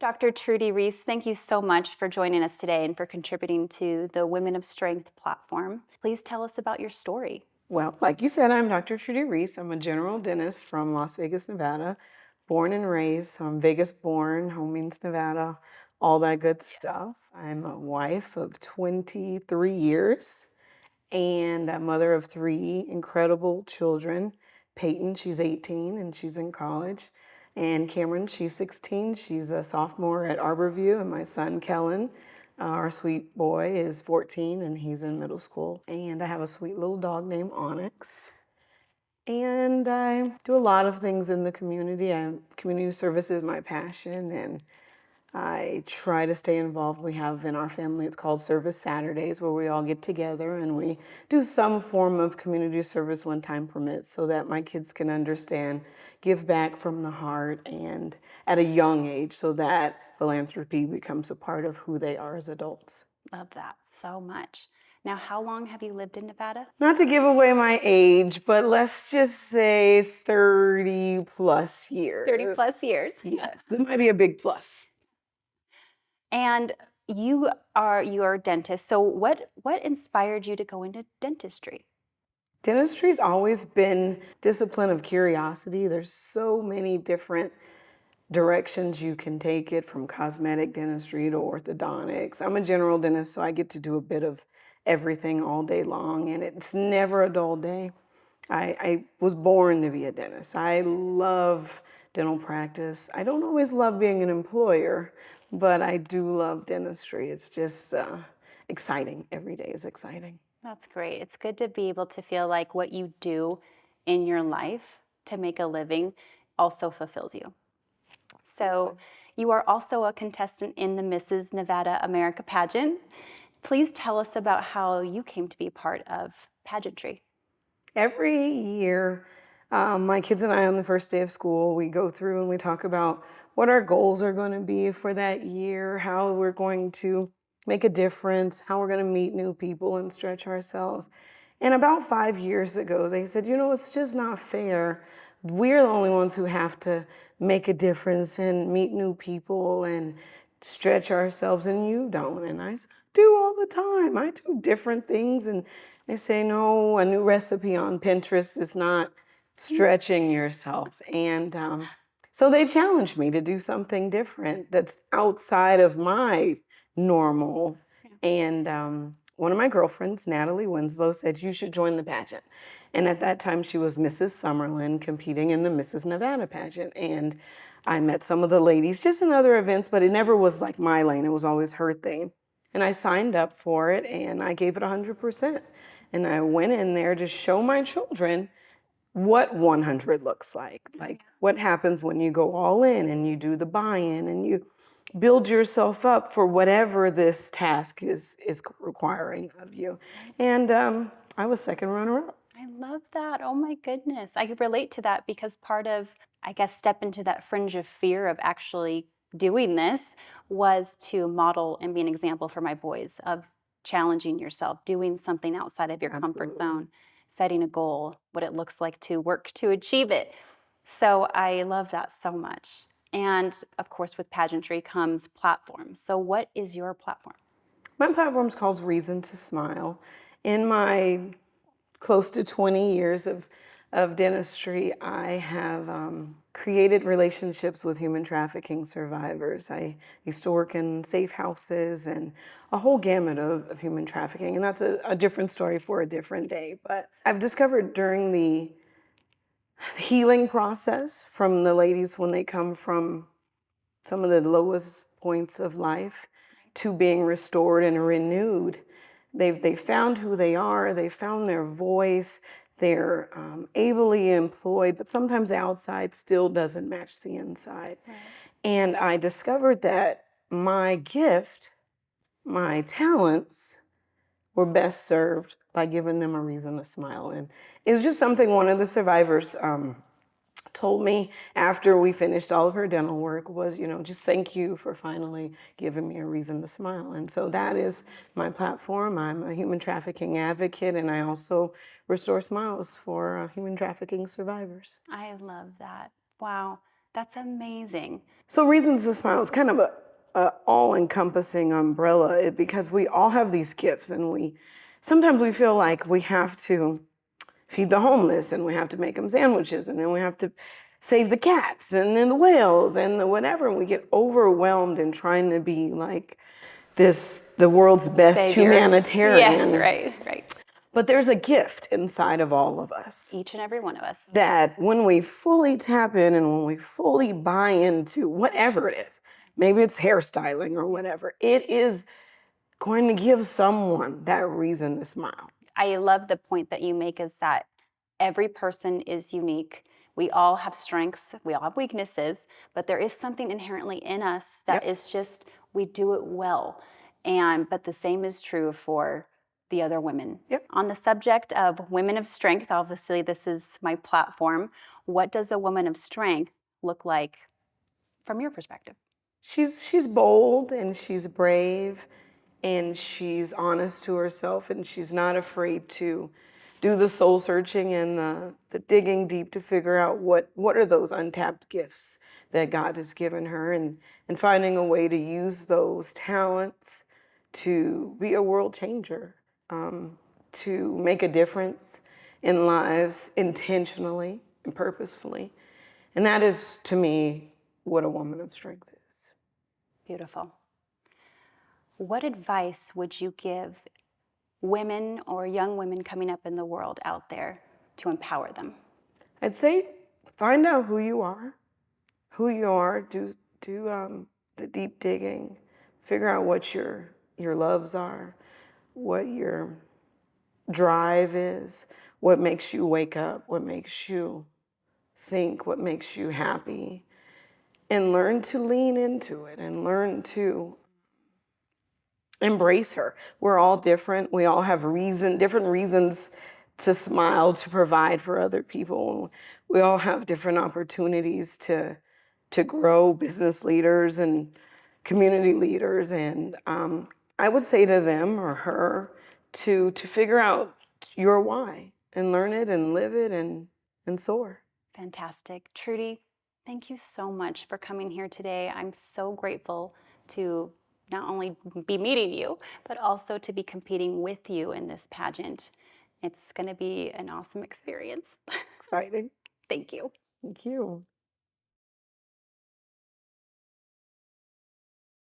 Dr. Trudy Reese, thank you so much for joining us today and for contributing to the Women of Strength platform. Please tell us about your story. Well, like you said, I'm Dr. Trudy Reese. I'm a general dentist from Las Vegas, Nevada, born and raised. So I'm Vegas born, home means Nevada, all that good stuff. I'm a wife of 23 years and a mother of three incredible children. Peyton, she's 18 and she's in college. And Cameron, she's 16. She's a sophomore at Arborview. And my son, Kellen, our sweet boy, is 14 and he's in middle school. And I have a sweet little dog named Onyx. And I do a lot of things in the community. Community service is my passion, and I try to stay involved. We have in our family, it's called Service Saturdays, where we all get together and we do some form of community service when time permits so that my kids can understand, give back from the heart, and at a young age so that philanthropy becomes a part of who they are as adults. Love that so much. Now, how long have you lived in Nevada? Not to give away my age, but let's just say 30 plus years. 30 plus years. Yeah, that might be a big plus. And you are a dentist. So what inspired you to go into dentistry? Dentistry's always been discipline of curiosity. There's so many different directions you can take it, from cosmetic dentistry to orthodontics. I'm a general dentist, so I get to do a bit of everything all day long, and it's never a dull day. I was born to be a dentist. I love dental practice. I don't always love being an employer, but I do love dentistry. It's just exciting. Every day is exciting. That's great. It's good to be able to feel like what you do in your life to make a living also fulfills you. So you are also a contestant in the Mrs. Nevada America pageant. Please tell us about how you came to be part of pageantry. Every year, my kids and I, on the first day of school, we go through and we talk about what our goals are going to be for that year, how we're going to make a difference, how we're going to meet new people and stretch ourselves. And about 5 years ago, they said, it's just not fair. We're the only ones who have to make a difference and meet new people and stretch ourselves, and you don't. And I do all the time. I do different things, and they say, no, a new recipe on Pinterest is not stretching yourself. And so they challenged me to do something different that's outside of my normal. And one of my girlfriends, Natalie Winslow, said, you should join the pageant. And at that time, she was Mrs. Summerlin competing in the Mrs. Nevada pageant. And I met some of the ladies just in other events, but it never was like my lane. It was always her thing. And I signed up for it and I gave it 100%. And I went in there to show my children what 100 looks like what happens when you go all in and you do the buy-in and you build yourself up for whatever this task is requiring of you. And I was second runner-up. I love that. Oh my goodness. I could relate to that because part of, I guess, step into that fringe of fear of actually doing this was to model and be an example for my boys of challenging yourself, doing something outside of your comfort zone, setting a goal, what it looks like to work to achieve it. So I love that so much. And of course, with pageantry comes platforms. So what is your platform? My platform's called Reason to Smile. In my close to 20 years of dentistry, I have created relationships with human trafficking survivors. I used to work in safe houses and a whole gamut of human trafficking, and that's a different story for a different day. But I've discovered during the healing process from the ladies when they come from some of the lowest points of life to being restored and renewed, they found who they are, they found their voice, they're ably employed, but sometimes the outside still doesn't match the inside. Right. And I discovered that my gift, my talents, were best served by giving them a reason to smile. And it was just something one of the survivors told me after we finished all of her dental work was, just thank you for finally giving me a reason to smile. And so that is my platform. I'm a human trafficking advocate, and I also restore smiles for human trafficking survivors. I love that. Wow. That's amazing. So Reasons to Smile is kind of a all-encompassing umbrella because we all have these gifts, and we sometimes we feel like we have to feed the homeless, and we have to make them sandwiches, and then we have to save the cats and then the whales and the whatever, and we get overwhelmed in trying to be like the world's best Savior. Yes, humanitarian. right, right. But there's a gift inside of all of us Each and every one of us. that when we fully tap in and when we fully buy into whatever it is, maybe it's hairstyling or whatever, it is going to give someone that reason to smile. I love the point that you make is that every person is unique. We all have strengths, we all have weaknesses, but there is something inherently in us that Yep. is just, we do it well. But the same is true for the other women. Yep. On the subject of women of strength, obviously this is my platform. What does a woman of strength look like from your perspective? She's bold and she's brave and she's honest to herself and she's not afraid to do the soul searching and the digging deep to figure out what are those untapped gifts that God has given her, and finding a way to use those talents to be a world changer, to make a difference in lives intentionally and purposefully. And that is, to me, what a woman of strength is. Beautiful. What advice would you give women or young women coming up in the world out there to empower them? I'd say find out who you are, do the deep digging, figure out what your loves are, what your drive is, what makes you wake up, what makes you think, what makes you happy, and learn to lean into it and learn to embrace her. We're all different. We all have different reasons to smile, to provide for other people. We all have different opportunities to grow, business leaders and community leaders. And I would say to them or her to figure out your why and learn it and live it and soar. Fantastic. Trudy, thank you so much for coming here today. I'm so grateful to not only be meeting you, but also to be competing with you in this pageant. It's going to be an awesome experience. Exciting. Thank you. Thank you.